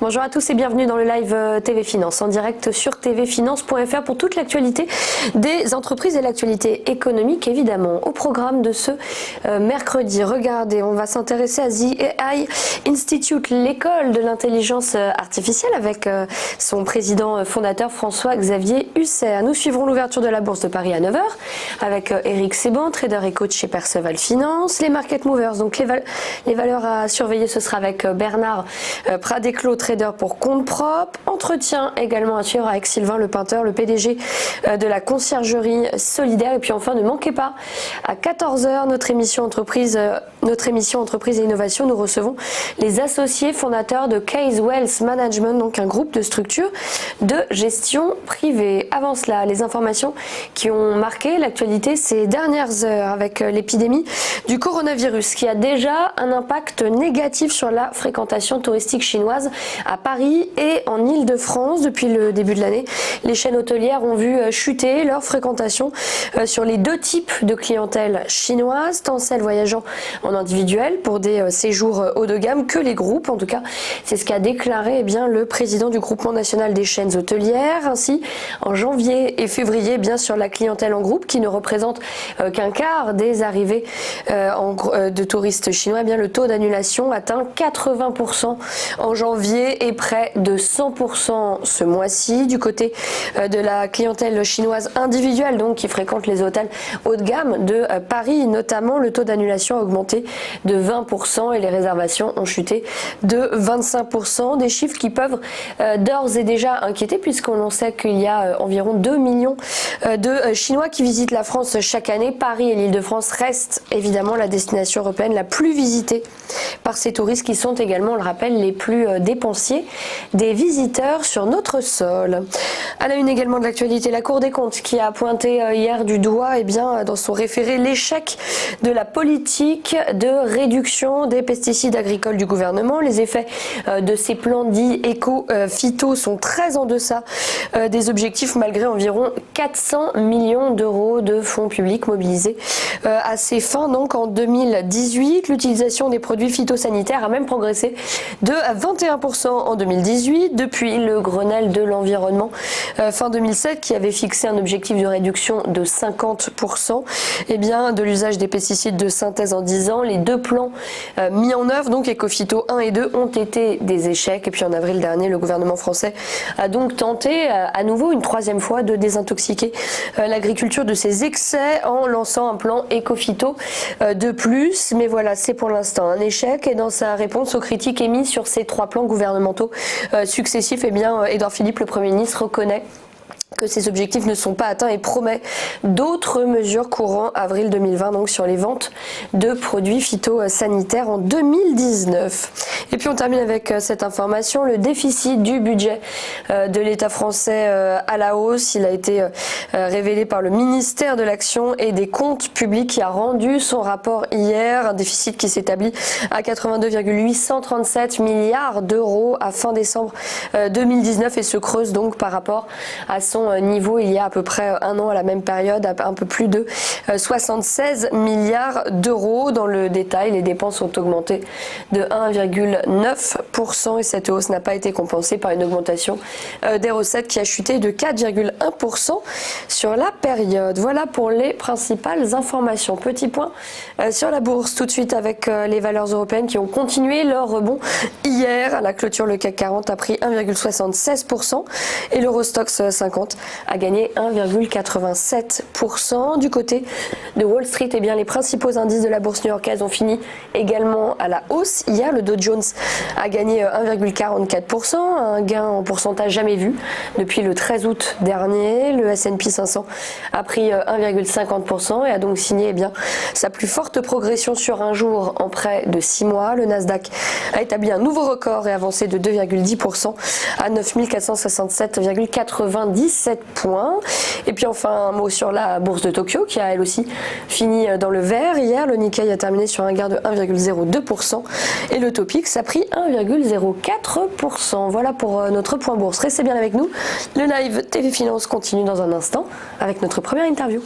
Bonjour à tous et bienvenue dans le live TV Finance en direct sur tvfinance.fr pour toute l'actualité des entreprises et l'actualité économique évidemment. Au programme de ce mercredi, regardez, on va s'intéresser à The AI Institute, l'école de l'intelligence artificielle avec son président fondateur François-Xavier Hussert. Nous suivrons l'ouverture de la bourse de Paris à 9h avec Eric Seban, trader et coach chez Perceval Finance. Les market movers, donc les valeurs à surveiller, ce sera avec Bernard Pradeclos, trader pour compte propre. Entretien également à suivre avec Sylvain Lepeinteur, le PDG de la conciergerie solidaire. Et puis enfin, ne manquez pas, à 14h, notre émission entreprise et innovation, nous recevons les associés fondateurs de Case Wealth Management, donc un groupe de structures de gestion privée. Avant cela, les informations qui ont marqué l'actualité ces dernières heures avec l'épidémie du coronavirus qui a déjà un impact négatif sur la fréquentation touristique chinoise à Paris et en Île-de-France. Depuis le début de l'année, les chaînes hôtelières ont vu chuter leur fréquentation sur les deux types de clientèle chinoise, tant celle voyageant en individuel pour des séjours haut de gamme que les groupes. En tout cas, c'est ce qu'a déclaré le président du groupement national des chaînes hôtelières. Ainsi, en janvier et février, bien sûr, la clientèle en groupe, qui ne représente qu'un quart des arrivées de touristes chinois, le taux d'annulation atteint 80% en janvier et près de 100% ce mois-ci. Du côté de la clientèle chinoise individuelle, donc qui fréquente les hôtels haut de gamme de Paris, notamment, le taux d'annulation a augmenté de 20% et les réservations ont chuté de 25%. Des chiffres qui peuvent d'ores et déjà inquiéter puisqu'on sait qu'il y a environ 2 millions de Chinois qui visitent la France chaque année. Paris et l'Île-de-France restent évidemment la destination européenne la plus visitée par ces touristes qui sont également, on le rappelle, les plus dépensiers des visiteurs sur notre sol. À la une également de l'actualité, la Cour des comptes qui a pointé hier du doigt dans son référé l'échec de la politique de réduction des pesticides agricoles du gouvernement. Les effets de ces plans dits éco-phyto sont très en deçà des objectifs malgré environ 400 millions d'euros de fonds publics mobilisés à ces fins. Donc en 2018, l'utilisation des produits phytosanitaires a même progressé de 21% en 2018 depuis le Grenelle de l'environnement fin 2007 qui avait fixé un objectif de réduction de 50% de l'usage des pesticides de synthèse en 10 ans. Les deux plans mis en œuvre, donc Ecophyto 1 et 2, ont été des échecs. Et puis en avril dernier, le gouvernement français a donc tenté à nouveau une troisième fois de désintoxiquer l'agriculture de ses excès en lançant un plan Ecophyto de plus. Mais voilà, c'est pour l'instant un échec. Et dans sa réponse aux critiques émises sur ces trois plans gouvernementaux successifs, Édouard Philippe, le Premier ministre, reconnaît que ces objectifs ne sont pas atteints et promet d'autres mesures courant avril 2020 donc sur les ventes de produits phytosanitaires en 2019. Et puis on termine avec cette information, le déficit du budget de l'État français à la hausse. Il a été révélé par le ministère de l'Action et des Comptes publics qui a rendu son rapport hier, un déficit qui s'établit à 82,837 milliards d'euros à fin décembre 2019 et se creuse donc par rapport à son niveau il y a à peu près un an à la même période, à un peu plus de 76 milliards d'euros. Dans le détail, les dépenses ont augmenté de 1,9% et cette hausse n'a pas été compensée par une augmentation des recettes qui a chuté de 4,1% sur la période. Voilà pour les principales informations. Petit point sur la bourse tout de suite avec les valeurs européennes qui ont continué leur rebond hier. À la clôture, le CAC 40 a pris 1,76% et l'Eurostoxx 50 a gagné 1,87%. Du côté de Wall Street, les principaux indices de la bourse new-yorkaise ont fini également à la hausse. Hier, le Dow Jones a gagné 1,44%, un gain en pourcentage jamais vu depuis le 13 août dernier. Le S&P 500 a pris 1,50% et a donc signé sa plus forte progression sur un jour en près de 6 mois. Le Nasdaq a établi un nouveau record et avancé de 2,10% à 9467,97 points. Et puis enfin un mot sur la bourse de Tokyo qui a elle aussi fini dans le vert. Hier, le Nikkei a terminé sur un gain de 1,02% et le Topix a pris 1,04%. Voilà pour notre point bourse. Restez bien avec nous. Le live TV Finance continue dans un instant avec notre première interview.